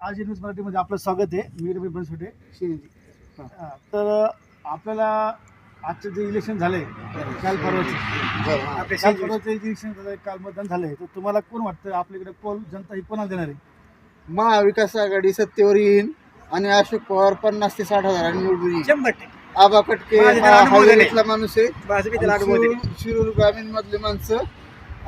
आज न्यूज मराठीमध्ये आपलं स्वागत आहे. मी रवी बनसोडे शिंदे. तर आपल्याला आजचं जे इलेक्शन झालंय काल परवाचं इलेक्शन झालंय, काल मतदान झालंय, तर तुम्हाला कोण वाटतं आपल्याकडे कोण जनता ही कोणाला देणार आहे? महाविकास आघाडी सत्तेवर येईल आणि अशोक पवार 50 ते 60,000 निवडून येईल. 100%. आबा कटके माझे त्याला अनुभव झाले. हवेलीतला माणूस आहे. माझं बी त्याला अनुभव दिले. शिरूर ग्रामीण मधले माणसं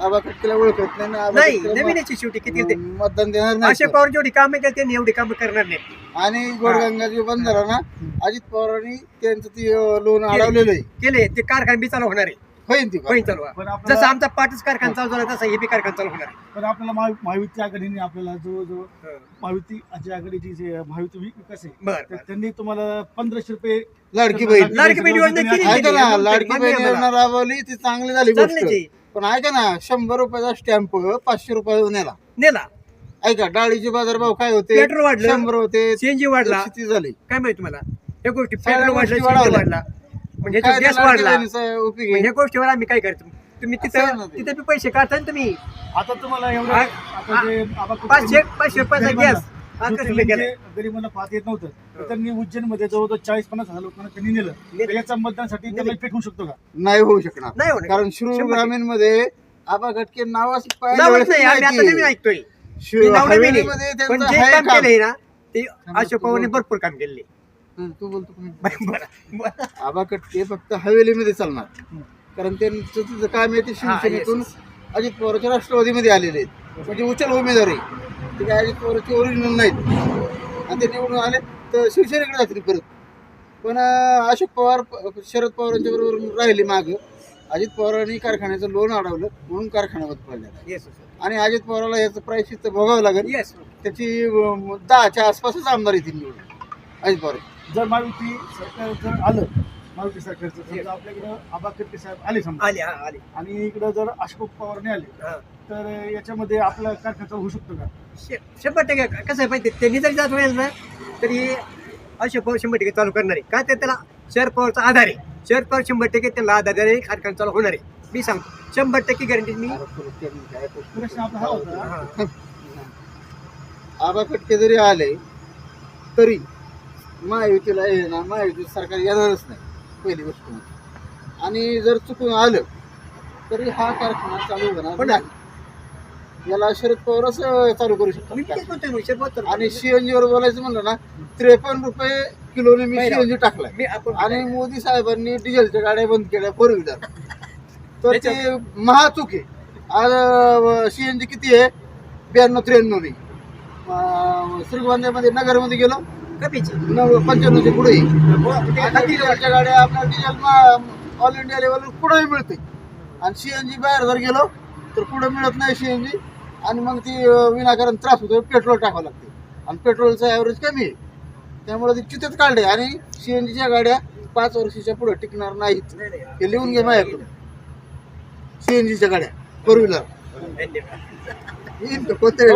आबा कटकेला ओळखत नाही ना. आबा नाही, कटकेला नवीन याची शेवटी किती ते मतदान देणार अशोक नाही. पवार जेवढी कामं केली त्यांनी एवढी कामं करणार नाही. आणि गोडगंगा जो बंद झाला ना, अजित पवारांनी त्यांचं ती लोन अडवलेलं आहे. केले ते कारखाने बी चालू होणार आहे. होईल ती होईल चालू. पण जसं आपल्याला आमचा पाठच कारखाना चालू झाला तसा हे बी कारखाना चालू होणार आहे. पण आपल्याला महायुती आघाडीने आपल्याला जवळजवळ महायुती आघाडीची जे महायुती विकास आहे, बरं, तर बरं. त्यांनी तुम्हाला 1500 रुपये लाडकी बहीण लाडकी बहीण योजना केली. ऐका ना, लाडकी मान्य बहीण आहे मला. योजना राबवली ती चांगली झाली चांगलीच गोष्ट. आहे. पण ऐका ना, 100 रुपयाचा स्टॅम्प 500 रुपये नेला. नेला. ऐका, डाळीचे बाजारभाव काय होते? पेट्रोल वाढलं. 100 होते, सीएनजी वाढला. 130 झाली. काय माहिती तुम्हाला या गोष्टी सगळ्या पेट्रोल वाढलं, गोष्टी सीएनजी वाढवल्या. वाढला, म्हणजे काय गॅस त्या लाडकी वाढला. बहिणीचा उपयोग आहे? ह्या गोष्टीवर आम्ही काय करतो? तुम्ही असं आहे ना तिथं ते. तिथे बी पैसे काढता ना तुम्ही. आता तुम्हाला एवढं आ- आता जे आबा कुटुंब- 500 रुपयाचा गॅस त्यांनी जे गरिबांना पाहता येत नव्हतं, तर त्यांनी उज्जैनमध्ये जवळजवळ 40-50 लोकांना त्यांनी नेलं. तर याचा मतदानासाठी त्यांना इफेक्ट होऊ शकतो का? नाही होऊ शकणार. नाही होणार. कारण शिरूर 100%. ग्रामीण मध्ये आबा घटके नावाच नावच नाही. आम्ही आता नवीन ऐकतोय. मी नाव नाही हवेलीमध्ये माहिती. त्यांचं पण जे आहे काम काम. केलंय ना ते अशोक पवारने भरपूर काम केले. तू बोलतो का नाही? बरं. आबा कटके फक्त हवेलीमध्ये चालणार, कारण त्यांचं तुझं काम आहे ते हा, शिवसेनेतून अजित पवारच्या राष्ट्रवादीमध्ये आलेले आहेत. म्हणजे उचल उमेदवार आहे ते, काय अजित पवारचे ओरिजिनल नाहीत. आणि ते निवडून आले तर शिवसेनेकडे जातील परत. पण अशोक पवार शरद पवारांच्या बरोबर राहिले मागं. अजित पवारांनी कारखान्याचं लोन अडवलं म्हणून कारखाना बंद पडला. येस आणि अजित पवाराला याचं प्रायश्चित्त भोगावं लागेल. येस. त्याची 10च्या आसपासच आमदार येतील निवडून अजित पवार. जर महायुती सरकार जर आलं, महायुती सरकारचं समजा आपल्याकडं आबा कटके साहेब आले समजा, आले. हा, आले. आणि इकडं जर अशोक पवारने आले, हा. तर याच्यामध्ये आपला कारखाना होऊ शकतो का? 100% कसं आहे माहिती, त्यांनी जरी जात होईल ना तरी अशोक पवार 100% चालू करणार आहे. काय ते त्याला शरद पवारचा आधार आहे. शरद पवार 100% त्याला आधार आहे. कारखाना चालू होणार आहे. मी सांगतो 100% गॅरंटी. मी प्रश्न आपला हा होता, हा. आबा कटके जरी आले तरी महायुतीला हे ना, महायुती सरकार येणारच नाही पहिली गोष्ट म्हणजे. आणि जर चुकून आलं तरी हा कारखाना चालू होणार नाही. याला शरद पवारच चालू करू मी शकतात. तेच म्हणतोय, मी शरद पवार. आणि सीएनजी वर बोलायचं म्हणलं ना, 53 रुपये किलोने मी महिना. सीएनजी टाकलाय. मी आपण आणि मोदी साहेबांनी डिझेलच्या गाड्या बंद केल्या 4 व्हीलर. तर ते महाचूक आहे. आज सीएनजी किती आहे? 92-93 ने. श्रीगोंद्यामध्ये नगरमध्ये गेलो कपीची 95च्या पुढे. आता डिझेलच्या गाड्या आपल्या डिझेल ऑल इंडिया लेवलवर कुठेही मिळते. आणि सीएनजी बाहेर जर गेलो तर कुठं मिळत नाही सीएनजी. आणि मग ती विनाकारण त्रास होतो. पेट्रोल टाकावं लागते आणि पेट्रोलचं ॲव्हरेज कमी आहे. त्यामुळे ती चितेच काढले. आणि सीएनजीच्या गाड्या 5 वर्षाच्या पुढे टिकणार नाहीत. हे लिहून घे माझ्याकडे. सीएनजीच्या गाड्या 4 व्हीलर धन्यवाद. कोणत्या